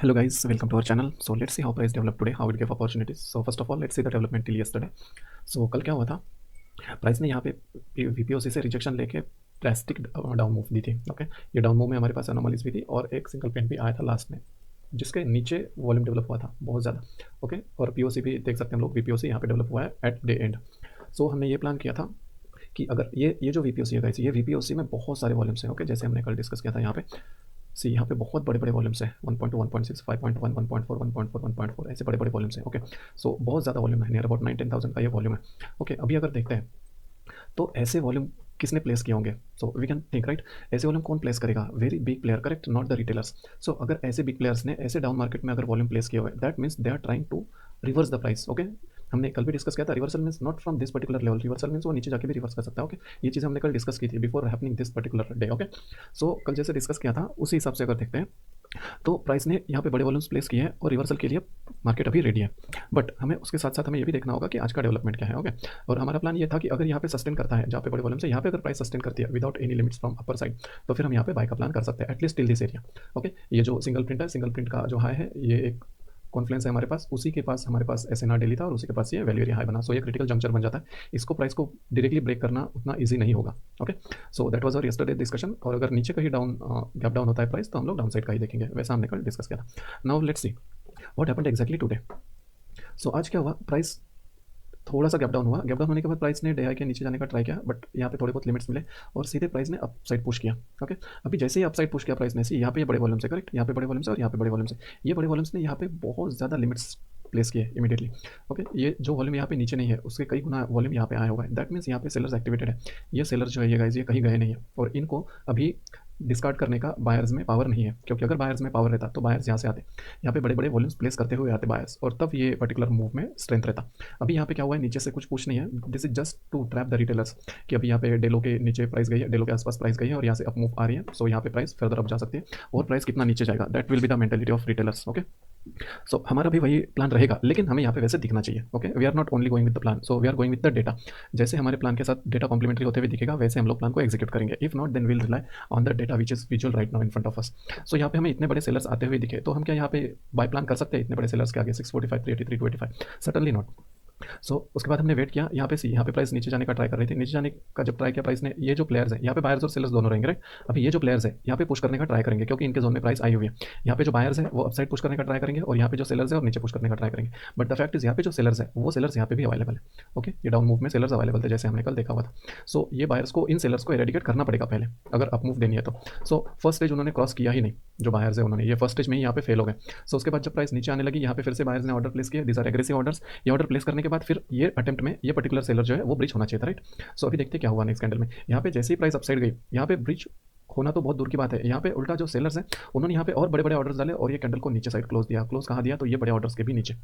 Hello guys, welcome to our channel. So let's see how price developed today, how it gave opportunities. So first of all, let's see the development till yesterday. So कल क्या हुआ था, price ने यहाँ पे वीपीओसी से rejection लेके drastic down move दी थी. ओके, ये डाउन मूव में हमारे पास एनोमलीज भी थी और एक सिंगल पेंट भी आया था लास्ट में, जिसके नीचे वॉल्यूम डेवलप हुआ था बहुत ज़्यादा. ओके, और पीओसी भी देख सकते हैं हम लोग, वीपीओसी यहाँ पे डेवलप हुआ है एट डे एंड. सो हमने ये प्लान किया था कि अगर ये जो वीपीओसी है गाइस, ये वीपीओसी में बहुत सारे वॉल्यूम्स हैं. ओके, जैसे हमने कल डिस्कस किया था यहाँ पे, सी यहाँ पे बहुत बड़े बड़े वॉल्यूम्स हैं, 1.2, 1.6, 5.1, 1.4, 1.4, 1.4, ऐसे बड़े बड़े वॉल्यूम्स हैं. ओके, सो बहुत ज़्यादा वॉल्यूम है, नियर अबाउट 9-10,000 का ये वॉल्यूम है. ओके, अभी अगर देखते हैं तो ऐसे वॉल्यूम किसने प्लेस किए होंगे. So we can think right, ऐसे वॉल्यूम कौन प्लेस करेगा, very big player, correct, not the retailers. So अगर ऐसे बिग प्लेयर्स ने ऐसे डाउन मार्केट में अगर वॉल्यूम प्लेस किए हुए, that means they are trying to reverse the price. Okay, हमने कल भी डिस्कस किया था, reversal means not from this particular level, reversal means वो नीचे जाके भी रिवर्स कर सकता है. ओके, ये चीज़ हमने कल डिस्कस की थी before happening this particular day. Okay, so कल जैसे डिस्कस किया था उसी हिसाब से अगर देखते हैं तो प्राइस ने यहाँ पे बड़े वॉल्यूम्स प्लेस किए हैं और रिवर्सल के लिए मार्केट अभी रेडी है. बट हमें उसके साथ साथ हमें ये भी देखना होगा कि आज का डेवलपमें क्या है. ओके, और हमारा प्लान ये था कि अगर यहाँ पे सस्टेन करता है, जहाँ पे बड़े वॉल्यूम से यहाँ पे अगर प्राइस सस्टेन करती है without any limits from upper side, तो फिर हम यहाँ पे बाय का प्लान कर सकते हैं at least till this area. Okay, ये जो सिंगल प्रिंट है, सिंगल प्रिंट का जो हाई है, ये एक कॉन्फ्लुएंस है हमारे पास, उसी के पास हमारे पास एसएनआर डेली था और उसी के पास ये वैल्यू एरिया हाई बना. सो ये क्रिटिकल जंक्चर बन जाता है, इसको प्राइस को डायरेक्टली ब्रेक करना उतना ईजी नहीं होगा. Okay, so that was our yesterday discussion. और अगर नीचे कहीं डाउन गैप डाउन होता है प्राइस, तो हम लोग डाउन साइड का ही देखेंगे, वैसा हमने कल डिस्कस किया था. Now let's see what happened exactly today. So आज क्या हुआ, प्राइस थोड़ा सा गैप डाउन हुआ, गैप डाउन होने के बाद प्राइस ने डे हाई के नीचे जाने का ट्राई किया, बट यहाँ पे थोड़े बहुत लिमिट्स मिले और सीधे प्राइस ने अप साइड पुश किया. ओके, अभी जैसे ही अप साइड पुश किया प्राइस ने, सी यहाँ पे ये बड़े वॉल्यूम से, करेक्ट, यहाँ पे बड़े वॉल्यूम से और यहाँ पे बड़े वॉल्यूम से, ये बड़े वॉल्यूम्स ने यहाँ पे बहुत ज़्यादा लिमिट्स प्लेस किए इमीडिएटली. ओके, ये जो वॉल्यूम यहाँ पे नीचे नहीं है उसके कई गुना वॉल्यूम यहाँ पे आया हुआ है. दैट मीन्स यहाँ पे सेलर्स एक्टिवेटेड है. ये सेलर जो है ये गाइस, ये कहीं गए नहीं है और इनको अभी डिस्कार्ड करने का बायर्स में पावर नहीं है, क्योंकि अगर बायर्स में पावर रहता तो बायर्स यहाँ से आते, यहाँ पे बड़े बड़े वॉल्यूम्स प्लेस करते हुए आते बायर्स, और तब ये पर्टिकुलर मूव में स्ट्रेंथ रहता. अभी यहाँ पे क्या हुआ है, नीचे से कुछ पुश नहीं है, this is just to trap the retailers कि अभी यहाँ पे डेलो के नीचे प्राइस गई है, डेलो के आसपास प्राइस गई है और यहाँ से अप मूव आ रही है. सो यहाँ पे प्राइस फर्दर अप जा सकती है और प्राइस कितना नीचे जाएगा, that will be the mentality of retailers. Okay, so हमारा भी वही प्लान रहेगा, लेकिन हमें यहाँ पे वैसे दिखना चाहिए. Okay, we are not only going with the plan, so we are going with the data. जैसे हमारे प्लान के साथ डेटा कॉम्प्लीमेंट्री होते हुए दिखेगा, वैसे हम लोग प्लान को एग्जीक्यूट करेंगे. If not, then will rely on the data which is visual right now in front of us. So यहाँ पे हमें इतने बड़े सेलर्स आते हुए दिखे, तो हम क्या यहाँ पे बाय प्लान कर सकते हैं इतने बड़े सेलर्स के आगे, 645, 383, 285? Certainly not. सो उसके बाद हमने वेट किया, यहाँ पे सी, यहाँ पे प्राइस नीचे जाने का ट्राई कर रही थी. नीचे जाने का जब ट्राई किया प्राइस ने, ये जो प्लेयर्स हैं यहाँ पे बायर्स और सेलर्स दोनों रहेंगे, राइट. अभी ये जो प्लेयर्स है यहाँ पे पुश करने का ट्राई करेंगे, क्योंकि इनके जोन में प्राइस आई हुई है. यहाँ पे जो बायर्स है वो अपसाइड पुश करने का ट्राई करेंगे और यहाँ पे जो सेलर्स है और नीचे पुश करने का ट्राई करेंगे. बट द फैक्ट इज यहाँ पे जो सेलर्स है वो सेलर्स यहाँ पे भी अवेलेबल है. ओके, ये डाउन मूव में सेलर्स अवेलेबल थे जैसे हमने कल देखा हुआ था. सो ये बायर्स को, इन सेलर्स को एरेडिकेट करना पड़ेगा पहले अगर अप मूव देनी है तो. सो फर्स्ट स्टेज उन्होंने क्रॉस किया ही नहीं, जो बायर्स है उन्होंने ये फर्स्ट स्टेज में ही यहाँ पे फेल हो गए. सो उसके बाद जब प्राइस नीचे आने लगी, यहाँ पे फिर से बायर्स ने ऑर्डर प्लेस किया, दिस आर एग्रेसिव ऑर्डर्स. ये ऑर्डर प्लेस करने के बाद फिर ये अटेम्प्ट में ये पर्टिकुलर सेलर जो है वो ब्रिज होना चाहिए था, राइट. सो अभी देखते क्या हुआ नेक्स्ट कैंडल में. यहाँ पे जैसे ही प्राइस अपसाइड गई, यहाँ पे ब्रिज होना तो बहुत दूर की बात है, यहाँ पे उल्टा जो सेलर्स हैं उन्होंने यहाँ पे और बड़े बड़े ऑर्डर्स डाले और ये कैंडल को नीचे साइड क्लोज दिया. क्लोज कहाँ दिया, तो ये बड़े ऑर्डर्स के भी नीचे.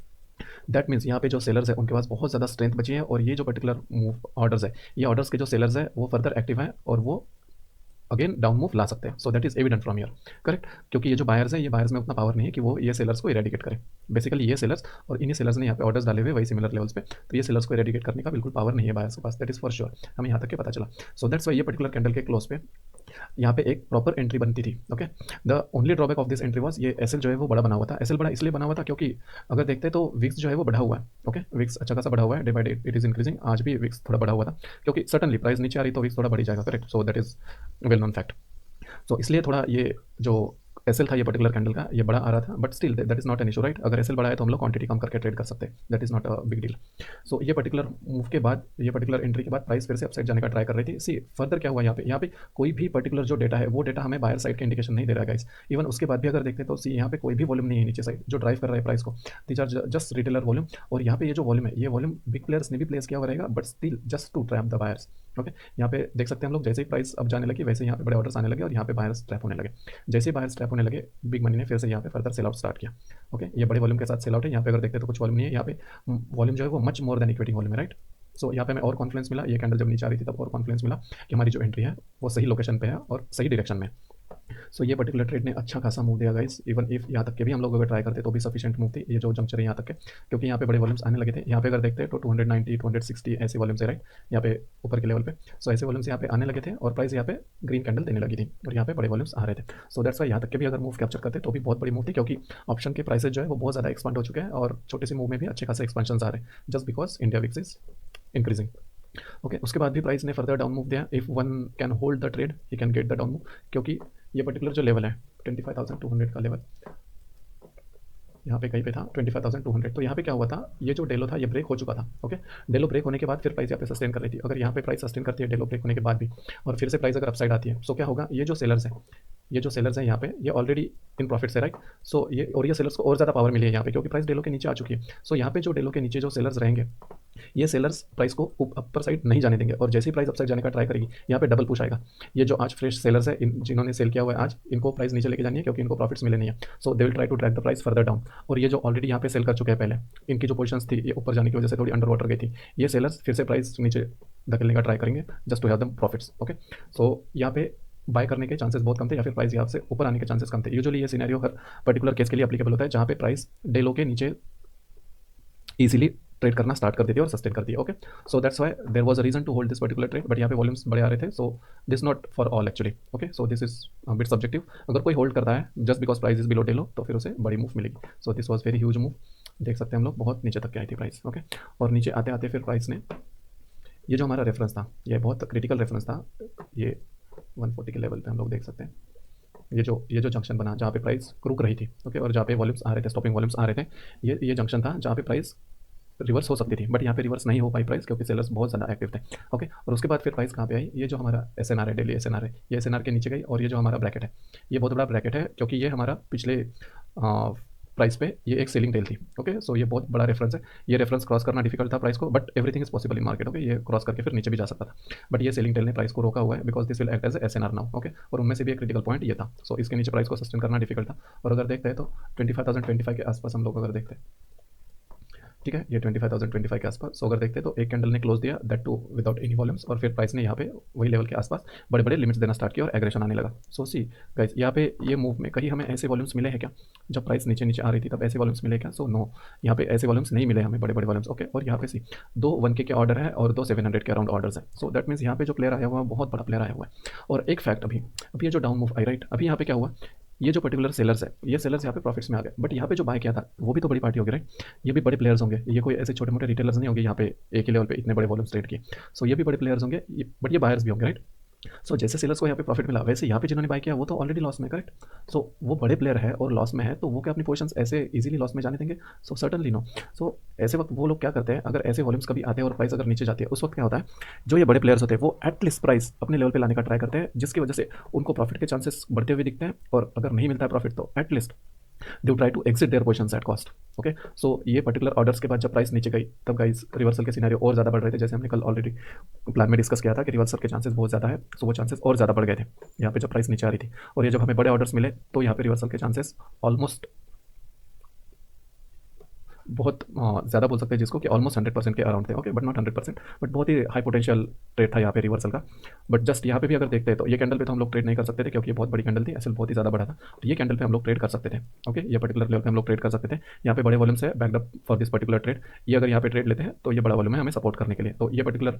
दैट मीन्स यहाँ पे जो सेलर्स है उनके पास बहुत ज़्यादा स्ट्रेंथ बची है और ये जो पर्टिकुलर मूव ऑर्डर्स है, ये ऑर्डर्स के जो सेलर्स है वो फर्दर एक्टिव है और वो अगेन डाउन मूव ला सकते हैं. सो that is evident from year, correct, क्योंकि ये जो बायर्स है, ये बायर्स में उतना पावर नहीं है कि वो ये सेलर्स को इरेडिकेट करें. बेसिकली ये सेलर्स और इन्हीं सेलर्स ने यहाँ पे ऑर्डर्स डाले हुए वही सिमिलर लेवल्स पे, तो ये सेलर्स को इरेडिकेट करने का बिल्कुल पावर नहीं है बायर्स के पास, दैट इज फॉर श्योर. हमें यहाँ तक के पता चला. सो दैट्स वाई ये पर्टिकुलर कैंडल के क्लोज पे यहाँ पे एक प्रॉपर एंट्री बनती थी. Okay, the only drawback of this entry was ये एसएल जो है वो बड़ा बना हुआ था. एसएल बड़ा इसलिए बना हुआ था क्योंकि अगर देखते हैं तो विक्स जो है वो बढ़ा हुआ है. ओके, विक्स अच्छा खासा बढ़ा हुआ है, day by day it is increasing. आज भी विक्स थोड़ा बढ़ा हुआ था क्योंकि सडनली प्राइस नीचे आ रही तो विक्स थोड़ा बढ़ी जाएगा, correct. So that is well known fact. So इसलिए थोड़ा ये जो एसएल था ये पर्टिकुलर कैंडल का, ये बड़ा आ रहा था, but still that is not an issue, right. अगर एसएल बड़ा है तो हम लोग क्वांटिटी कम करके ट्रेड कर सकते हैं, that is not a big deal. So ये पर्टिकुलर मूव के बाद, ये पर्टिकुलर एंट्री के बाद प्राइस फिर से अपसाइड जाने का ट्राई कर रही थी. सी फर्दर क्या हुआ, यहाँ पे कोई भी पर्टिकुलर जो डेटा है वो डेटा हमें बायर साइड का इंडिकेशन नहीं दे रहा है गाइस. इवन उसके बाद भी अगर देखते हैं तो सी यहाँ पे कोई भी वॉल्यूम नहीं है नीचे साइड जो ड्राइव कर रहा है प्राइस को. These are just retailer volume. और यहाँ पे ये जो वॉल्यूम है, ये वॉल्यूम बिग प्लेयर्स ने भी प्लेस किया हुआ रहेगा, but still just to trap the buyers. Okay, यहाँ पे देख सकते हैं हम लोग, जैसे ही प्राइस अब जाने लगी वैसे यहाँ पे बड़े ऑर्डर्स आने लगे और यहाँ पे बायर्स ट्रैप होने लगे. जैसे ही बायर्स ट्रैप होने लगे, बिग मनी ने फिर से यहाँ पे फर्दर सेल आउट स्टार्ट किया. ओके, ये बड़े वॉल्यूम के साथ सेल आउट है. यहाँ पे अगर देखते हैं तो कुछ वॉल्यूम नहीं है, यहाँ पे वॉल्यूम जो है वो much more than equity volume है, राइट. सो यहाँ पे हमें और कॉन्फिडेंस मिला, ये कैंडल जब नीचे आ रही थी तब और कॉन्फिडेंस मिला कि हमारी जो एंट्री है वो सही लोकेशन पे है और सही डायरेक्शन में. सो ये पर्टिकुलर ट्रेड ने अच्छा खासा मूव दिया गाइस, इवन इफ यहाँ तक के भी हम लोग अगर ट्राई करते तो भी सफिशिएंट मूव थी ये जो जंक्चर है यहाँ तक के, क्योंकि यहाँ पे बड़े वॉल्यूम्स आने लगे थे। यहाँ पे अगर देखते हैं तो 290 260 ऐसे वॉल्यूम्स है राइट, यहाँ पे ऊपर के लेवल पे। सो ऐसे वॉल्यूम्स यहाँ पे आने लगे थे और प्राइस यहाँ पे ग्रीन कैंडल देने लगी थी और यहाँ पे बड़े वॉल्यूम्स आ रहे थे। सो दैट्स वाई यहाँ तक के भी अगर मूव कैप्चर करते तो भी बहुत बड़ी मूव थी, क्योंकि ऑप्शन के प्राइसेज जो है वो बहुत ज़्यादा एक्सपांड हो चुके हैं और छोटे से मूव में भी अच्छे खासे एक्सपेंशन आ रहे हैं, just because India VIX is increasing. Okay, उसके बाद भी प्राइस ने फर्दर डाउन मूव दिया। If one can hold the trade he can get the down move, क्योंकि ये पर्टिकुलर जो लेवल है 25,200 का लेवल यहाँ पे कहीं पे था 25,200। तो यहाँ पे क्या हुआ था, ये जो डेलो था ये ब्रेक हो चुका था। ओके, डेलो ब्रेक होने के बाद फिर प्राइस यहाँ पे सस्टेन कर रही थी। अगर यहाँ पे प्राइस सस्टेन करती है डेलो ब्रेक होने के बाद भी और फिर से प्राइस अगर अपसाइड आती है, सो क्या होगा, ये जो सेलर्स हैं यहाँ पे ये ऑलरेडी इन प्रॉफिट है राइट। सो ये सेलर्स को और ज़्यादा पावर मिली है यहाँ पे, क्योंकि प्राइस डेलो के नीचे आ चुकी है। सो यहाँ पे जो डेलो के नीचे जो सेलर्स रहेंगे, ये सेलर्स प्राइस को अपर साइड नहीं जाने देंगे और जैसे ही प्राइस अपसाइड जाने का ट्राई करेगी यहाँ पे डबल पुश आएगा। ये जो आज फ्रेश सेलर्स है जिन्होंने सेल किया हुआ है आज, इनको प्राइस नीचे लेके जानी है क्योंकि इनको प्रॉफिट्स मिले नहीं है। So they will try to drag the price further down. और ये जो ऑलरेडी यहाँ पे सेल कर चुके हैं पहले, इनकी जो पोजीशंस थी ये ऊपर जाने की वजह से थोड़ी अंडर वाटर गई थी, ये सेलर्स फिर से प्राइस नीचे धकेलने का ट्राई करेंगे just to have the profits. Okay, so यहाँ पे बाय करने के चांसेस बहुत कम थे या फिर प्राइस यहाँ से ऊपर आने के चांसेस कम थे। यूजुअली ये सिनेरियो हर पर्टिकुलर केस के लिए एप्लीकेबल होता है जहाँ पे प्राइस डेलो के नीचे इजीली ट्रेड करना स्टार्ट कर देती है और सस्टेन करती है। Okay, so that's why there was a reason to hold this particular trade, but यहाँ पे वॉल्यूम्स बड़े आ रहे थे। So this not for all actually. Okay, so this is bit subjective. अगर कोई होल्ड करता है just because price is below day low तो फिर उसे बड़ी मूव मिलेगी। So this was very huge move, देख सकते हैं हम लोग बहुत नीचे तक के आई थी प्राइस। ओके, और नीचे आते आते फिर प्राइस ने ये जो हमारा रेफरेंस था, ये बहुत क्रिटिकल रेफरेंस था, ये 140 के लेवल पे हम लोग देख सकते हैं। ये जो जंक्शन बना जहाँ पे प्राइस रुक रही थी, ओके, और जहाँ पे वॉल्यूम्स आ रहे थे, स्टॉपिंग वॉल्यूम्स आ रहे थे, ये जंक्शन था जहाँ पे प्राइस रिवर्स हो सकती थी, बट यहाँ पे रिवर्स नहीं हो पाई प्राइस क्योंकि सेलर्स बहुत ज़्यादा एक्टिव थे। ओके, और उसके बाद फिर प्राइस कहाँ पे आई, ये जो हमारा SNR है, डेली SNR है, ये SNR के नीचे गई और ये जो हमारा ब्रैकेट है ये बहुत बड़ा ब्रैकेट है, क्योंकि ये हमारा पिछले प्राइस पे ये एक सेलिंग टेल थी। ओके, सो ये बहुत बड़ा रेफरेंस है। ये रेफरेंस क्रॉस करना डिफिकल्ट था प्राइस को, but everything is possible in market. Okay, ये क्रॉस करके फिर नीचे भी जा सकता था, बट ये सेलिंग टेल ने प्राइस को रोका हुआ है because this will act as SNR now. Okay, और उनमें से भी एक क्रिटिकल पॉइंट ये था। सो इसके नीचे प्राइस को सस्टेन करना डिफिकल्ट था। और अगर देखते हैं तो 25,025 के आसपास हम लोग अगर देखते हैं, ठीक है, ये 25,025 के आसपास। सो अगर देखते हैं तो एक कैंडल ने क्लोज दिया, that too without any volumes, और फिर प्राइस ने यहाँ पे वही लेवल के आसपास बड़े बड़े लिमिट्स देना स्टार्ट किया और एग्रेशन आने लगा। सो सी गाइस, यहाँ पे ये मूव में कहीं हमें ऐसे वॉल्यूम्स मिले हैं क्या, जब प्राइस नीचे नीचे आ रही थी तब ऐसे वॉल्यूम्स मिले क्या? सो नो, यहाँ पे ऐसे वॉल्यूम्स नहीं मिले हमें, बड़े बड़े वॉल्यूम्स। ओके, और यहाँ पे सी 2 1K के ऑर्डर है और 2 700 के अराउंड ऑर्डर्स है। सो दैट मीन्स यहाँ पे जो प्लेयर आया हुआ है बहुत बड़ा प्लेयर आया हुआ है। और एक फैक्ट, अभी ये जो डाउन मूव आई राइट, अभी यहाँ पे क्या हुआ, ये जो पर्टिकुलर सेलर्स है, ये सेलर्स यहाँ पे प्रॉफिट्स में आ गए, बट यहाँ पे जो बाय किया था वो भी तो बड़ी पार्टी होगी राइट, ये भी बड़े प्लेयर्स होंगे, ये कोई ऐसे छोटे मोटे रिटेलर्स नहीं होंगे यहाँ पे एक ही लेवल पे इतने बड़े वॉल्यूम्स ट्रेड किए। सो ये भी बड़े प्लेयर्स होंगे, बट ये बायर्स भी होंगे राइट। सो जैसे सेलर्स को यहाँ पे प्रॉफिट मिला, वैसे यहाँ पे जिन्होंने बाय किया वो तो ऑलरेडी लॉस में, करेक्ट। सो वो बड़े प्लेयर है और लॉस में है, तो वो क्या अपनी पोजीशंस ऐसे इजीली लॉस में जाने देंगे? सो सर्टनली नो। सो ऐसे वक्त वो लोग क्या करते हैं, अगर ऐसे वॉल्यूम्स कभी आते हैं और प्राइस अगर नीचे जाती है, उस वक्त क्या होता है, जो ये बड़े प्लेयर्स होते हैं वो एटलीस्ट प्राइस अपने लेवल पे लाने का ट्राई करते हैं, जिसकी वजह से उनको प्रॉफिट के चांसेस बढ़ते हुए दिखते हैं। और अगर नहीं मिलता है प्रॉफिट तो at least they try to exit their positions at cost. Okay, so ये पर्टिकुलर ऑर्डर्स के बाद जब प्राइस नीचे गई तब गाइस रिवर्सल के सिनेरियो और ज़्यादा बढ़ रहे थे, जैसे हमने कल ऑलरेडी प्लान में डिस्कस किया था कि रिवर्सल के चांसेस बहुत ज़्यादा है। सो वो चांसेस और ज़्यादा बढ़ गए थे यहाँ पे जब प्राइस नीचे आ रही थी। और ये जब हमें बड़े ऑर्डर्स मिले तो यहाँ पे रिवर्सल के चांसेस ऑलमोस्ट बहुत ज़्यादा बोल सकते हैं जिसको कि ऑलमोस्ट 100% के अराउंड थे। ओके, बट नॉट 100%, बट बहुत ही हाई पोटेंशियल ट्रेड था यहाँ पे रिवर्सल का। बट जस्ट यहाँ पे भी अगर देखते हैं तो ये कैंडल पे तो हम लोग ट्रेड नहीं कर सकते थे क्योंकि ये बहुत बड़ी कैंडल थी, एसएल बहुत ही ज़्यादा बड़ा था। तो ये कैंडल पे हम लोग ट्रेड कर सकते थे। ओके, ये पर्टिकुलर लेवल पे हम लोग ट्रेड कर सकते थे। यहाँ पे बड़े वॉल्यूम्स है backed up for this particular trade. ये अगर यहाँ पे ट्रेड लेते हैं तो ये बड़ा वॉल्यूम है हमें सपोर्ट करने के लिए, तो ये पर्टिकुलर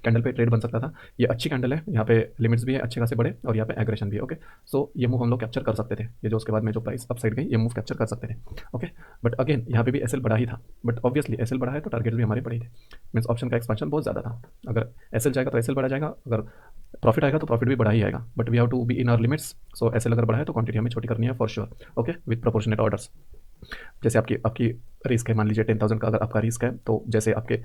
कैंडल पे ट्रेड बन सकता था। ये अच्छी कैंडल है, यहाँ पे लिमिट्स भी है अच्छे खासे बड़े और यहाँ पे एग्रेशन भी है। ओके, सो ये मूव हम लोग कैप्चर कर सकते थे, ये जो उसके बाद में जो प्राइस अप साइड गई ये मूव कैप्चर कर सकते थे। ओके, बट अगेन यहाँ पे भी एसएल बड़ा ही था, बट ऑब्वियसली एसएल बड़ा है तो टारगेट भी हमारे बड़े थे, मीन्स ऑप्शन का एक्सपेंशन बहुत ज़्यादा था। अगर एसएल जाएगा तो एसएल बढ़ा जाएगा, अगर प्रॉफिट आएगा तो प्रॉफिट भी बढ़ा ही आएगा, but we have to be in our limits. So SL अगर बढ़ा है तो क्वांटिटी हमें छोटी करनी है for sure. Okay, with proportionate orders. जैसे आपकी रिस्क है, मान लीजिए 10,000 का अगर आपका रिस्क है, तो जैसे आपके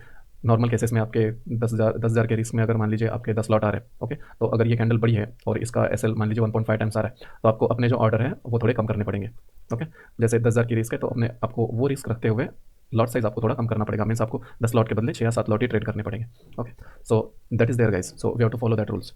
नॉर्मल केसेस में आपके 10,000 के रिस्क में अगर मान लीजिए आपके 10 लॉट आ रहे हैं, ओके, तो अगर ये कैंडल बड़ी है और इसका एसएल मान लीजिए 1.5 टाइम्स आ रहा है, तो आपको अपने जो ऑर्डर है वो थोड़े कम करने पड़ेंगे। ओके, जैसे 10,000 की रिस्क है तो अपने आपको वो रिस्क रखते हुए लॉट साइज आपको थोड़ा कम करना पड़ेगा, मीन्स आपको 10 लॉट के बदले 6 या 7 लॉट ही ट्रेड करने पड़ेंगे। Okay, so that is there guys, so we have to follow that rules.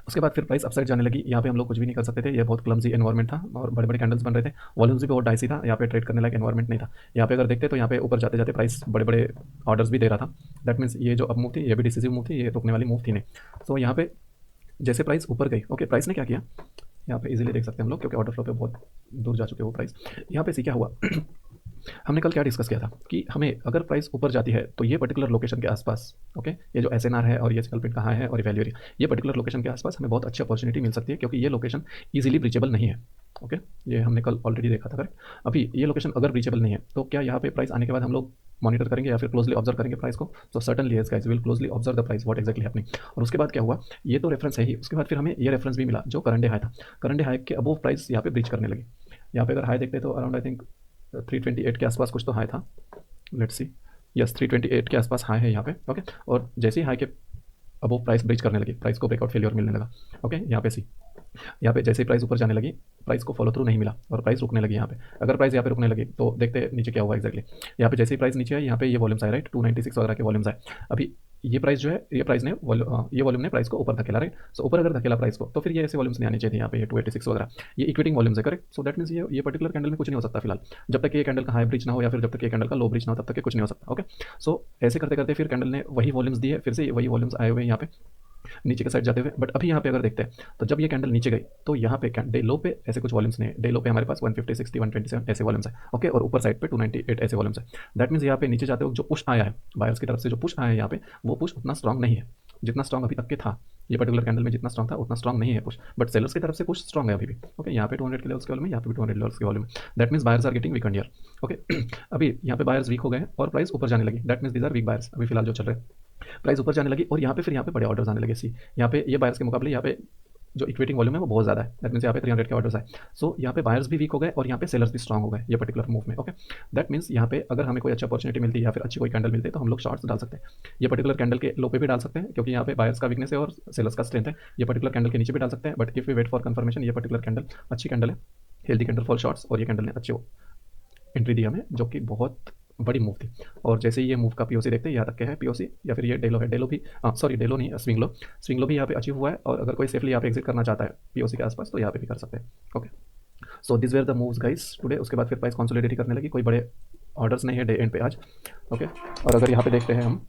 उसके बाद फिर प्राइस अपसाइड जाने लगी, यहाँ पे हम लोग कुछ भी नहीं कर सकते थे, ये बहुत क्लमजी एनवायरमेंट था और बड़े बड़े कैंडल्स बन रहे थे, वॉल्यूम्स भी बहुत डाइसी था, यहाँ पे ट्रेड करने लायक एनवायरमेंट नहीं था। यहाँ पे अगर देखते तो यहाँ पे ऊपर जाते जाते प्राइस बड़े बड़े ऑर्डर्स भी दे रहा था, दैट मीन्स ये जो अब मूव थी ये भी डिसीजिव मूव थी, ये रुकने वाली मूव थी नहीं। सो यहाँ पे जैसे प्राइस ऊपर गई, ओके, प्राइस ने क्या किया, यहाँ पे इजीली देख सकते हैं हम लोग, क्योंकि ऑर्डर फ्लो पे बहुत दूर जा चुके हैं वो प्राइस। यहाँ पे सी क्या हुआ हमने कल क्या डिस्कस किया था कि हमें अगर प्राइस ऊपर जाती है तो ये पर्टिकुलर लोकेशन के आसपास, ओके, ये जो SNR है और ये स्कल्पिट कहाँ है और ये वैल्यू, ये पर्टिकुलर लोकेशन के आसपास हमें बहुत अच्छी अपॉर्चुनिटी मिल सकती है, क्योंकि ये लोकेशन इजीली ब्रीचेबल नहीं है। ओके, ये हमने कल ऑलरेडी देखा था करेक्ट। अभी ये लोकेशन अगर ब्रीचेबल नहीं है तो क्या यहाँ पे प्राइस आने के बाद हम लोग मॉनिटर करेंगे या फिर क्लोजली ऑब्जर्व करेंगे प्राइस को? तो certainly yes guys, will closely observe the price what exactly happening. और उसके बाद क्या हुआ, ये तो रेफरेंस है ही, उसके बाद फिर हमें ये रेफरेंस भी मिला जो करंट डे हाई था। करंट डे हाई के अबोव प्राइस यहाँ पे ब्रीच करने लगी। यहाँ पे अगर हाई देखते तो अराउंड आई थिंक 328 के आसपास कुछ तो हाई था। लेट्स सी, यस 328 के आसपास हाई है यहाँ पे। ओके, और जैसे ही हाई के अबोव प्राइस ब्रीच करने लगी, प्राइस को ब्रेकआउट फेलियर मिलने लगा। ओके, यहाँ पे सी, यहाँ पे जैसे ही प्राइस ऊपर जाने लगी, प्राइस को फॉलो थ्रू नहीं मिला और प्राइस रुकने लगी यहाँ पे। अगर प्राइस यहाँ पे रुकने लगी तो देखते हैं नीचे क्या हुआ एक्जैक्टली। यहाँ पे जैसे ही प्राइस नीचे है, यहाँ पे ये वॉल्यूम्स आए राइट, 296 वगैरह के वॉल्यूम्स आए। अभी ये प्राइस जो है, ये प्राइस ने ये वॉल्यूम ने प्राइस को ऊपर धकेला राइट। सो ऊपर अगर धकेला प्राइस को तो फिर ये ऐसे वॉल्यूम्स नहीं आने चाहिए यहाँ पे, ये 286 वगैरह, ये इक्विटिंग वॉल्यूम्स है करेक्ट। सो दैट मीन्स ये पर्टिकुलर कैंडल में कुछ नहीं हो सकता फिलहाल, जब तक ये कैंडल का हाई ब्रीच ना हो या फिर जब तक ये कैंडल का लो ब्रीच ना हो, तब तक कुछ नहीं हो सकता। ओके, सो ऐसे करते करते फिर कैंडल ने वही वॉल्यूम्स दिए, फिर से वही वॉल्यूम्स आए हुए यहाँ पे नीचे के साइड जाते हुए। बट अभी यहाँ पे अगर देखते हैं तो जब ये कैंडल नीचे गई तो यहाँ पे डे लो पे ऐसे कुछ वॉल्यूम्स नहीं है। डे लो पे हमारे पास 150, 60, 127 ऐसे वॉल्यूम्स है। ओके, और ऊपर साइड पे 298 ऐसे वॉल्यूम्स है। दैट मीन्स यहाँ पे नीचे जाते हुए जो पुश आया है बायर्स की तरफ से, जो पुश आया है यहाँ पे, वो पुश उतना स्ट्रॉन्ग नहीं है जितना स्ट्रॉन्ग अभी तक के था। ये पर्टिकुलर कैंडल में जितना स्ट्रॉन्ग था उतना स्ट्रॉन्ग नहीं है पुश, बट सेलर्स की तरफ से पुश स्ट्रॉन्ग है अभी भी। ओके, यहाँ पे 200 के लेवल्स के वॉल्यूम है, यहाँ पे भी 200 लेवल्स के वॉल्यूम है। That means buyers are getting weak here. Okay, अभी यहाँ पे बायर्स वीक हो गए और प्राइस ऊपर जाने लगी। That means these are weak buyers अभी फिलहाल जो चल रहे हैं। प्राइस ऊपर जाने लगी और यहाँ पे फिर यहाँ पे बड़े ऑर्डर्स आने लगे। सी, यहाँ पे ये बायर्स के मुकाबले यहाँ पे जो इक्विटिंग वॉल्यूम है वो बहुत ज़्यादा है। दैट मीन्स यहाँ पे 300 के ऑर्डर्स है। सो यहाँ पे बायर्स भी वीक हो गए और यहाँ पे सेलर्स भी स्ट्रॉन्ग हो गए ये पर्टिकुलर मूव में। ओके, दैट मीन्स यहाँ पे अगर हमें कोई अच्छा अपॉर्चुनिटी मिलती है या फिर अच्छी कोई कैंडल मिलती है तो हम लोग शॉर्ट्स डाल सकते हैं। ये पर्टिकुलर कैंडल के लो पे भी डाल सकते हैं, क्योंकि यहाँ पे बायर्स का वीकनेस है और सेलर्स का स्ट्रेंथ है। ये पर्टिकुलर कैंडल के नीचे भी डाल सकते हैं, but if we wait for confirmation, ये पर्टिकुलर कैंडल अच्छी कैंडल है, हेल्दी कैंडल फॉर शॉर्ट्स, और ये कैंडल ने अच्छी एंट्री दी हमें, जो कि बहुत बड़ी मूव थी। और जैसे ही ये मूव का पीओसी देखते हैं, यहाँ तक क्या है पीओसी, या फिर ये डेलो है, डेलो भी सॉरी डेलो नहीं है, स्विंग लो भी यहाँ पे अचीव हुआ है। और अगर कोई सेफली यहाँ पे एग्जिट करना चाहता है पीओसी के आसपास तो यहाँ पे भी कर सकते हैं। Okay, so this were the moves guys today. उसके बाद फिर प्राइस कंसोलिडेट करने लगी, कोई बड़े ऑर्डर्स नहीं है डे एंड पे आज। ओके, और अगर यहाँ पे देखते हैं हम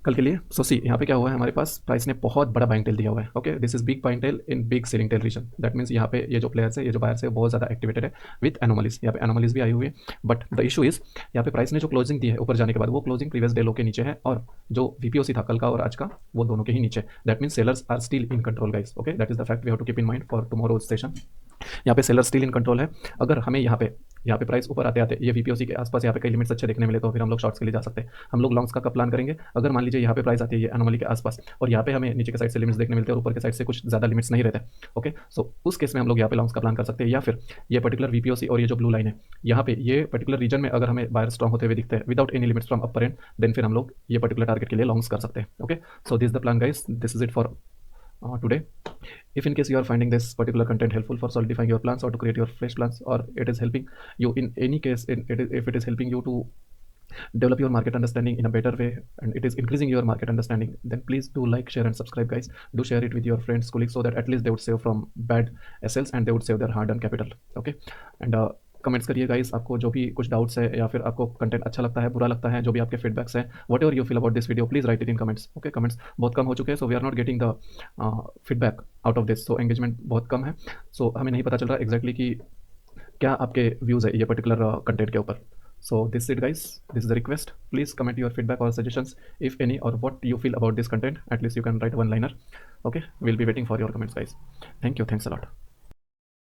कल के लिए, सो सी यहाँ पे क्या हुआ है, हमारे पास प्राइस ने बहुत बड़ा बाइंग टेल दिया हुआ है। Okay, this is big buying tail in big selling tail region. That means यहाँ पे ये जो प्लेयर्स है, ये जो बायर्स है, बहुत ज़्यादा एक्टिवेटेड है विथ एनोमलीज। यहाँ पे एनोमलीज भी आई हुई है, बट द इशू इज यहाँ पे प्राइस ने जो क्लोजिंग दी है ऊपर जाने के बाद, वो क्लोजिंग प्रीवियस डे लो के नीचे है, और जो वीपीओसी था कल का और आज का, वो दोनों के ही नीचे। That means sellers are still in control guys. Okay, that is the fact we have to keep in mind for tomorrow's session. यहाँ पे सेलर स्टिल इन कंट्रोल है। अगर हमें यहाँ पे प्राइस ऊपर आते आते ये वीपीओसी के आसपास यहाँ पे कई लिमिट्स अच्छे देखने मिले तो फिर हम लोग शॉर्ट्स के लिए जा सकते हैं। हम लोग लॉन्ग्स का कब प्लान करेंगे, अगर मान लीजिए यहाँ पे प्राइस आती है ये एनोमली के आसपास और यहाँ पे हमें नीचे के साइड से लिमिट्स देखने मिलते हैं और ऊपर के साइड से कुछ ज़्यादा लिमिट्स नहीं रहते। ओके, सो उस केस में हम लोग यहाँ पे लॉन्ग्स का प्लान कर सकते हैं, या फिर ये पर्टिकुलर वीपीओसी और ये जो ब्लू लाइन है यहाँ पे, ये पर्टिकुलर रीजन में अगर हमें बायर स्ट्रॉन्ग होते हुए दिखते हैं without any limits from upper end, then फिर हम लोग ये पर्टिकुलर टारगेट के लिए लॉन्ग्स कर सकते हैं। Okay, so this the plan guys, this is it for today. If in case you are finding this particular content helpful for solidifying your plans or to create your fresh plans, or it is helping you in any case, if it is helping you to develop your market understanding in a better way and it is increasing your market understanding, then please do like, share and subscribe guys. Do share it with your friends, colleagues, so that at least they would save from bad SLs and they would save their hard earned capital. Okay, and comments करिए guys, आपको जो भी कुछ doubts है या फिर आपको content अच्छा लगता है, बुरा लगता है, जो भी आपके फीडबैक्स हैं, whatever you feel about this video, please write it in comments. Okay, comments बहुत कम हो चुके हैं, so we are not getting the feedback out of this, so engagement बहुत कम है। सो हमें नहीं पता चल रहा एग्जैक्टली कि क्या आपके व्यूज़ है ये पर्टिकुलर कंटेंट के ऊपर। So this is it guys, this is the request. Please comment your feedback or suggestions if any, or what you feel about this content. At least you can write one liner. Okay, we'll be waiting for your comments guys. Thank you, thanks a lot.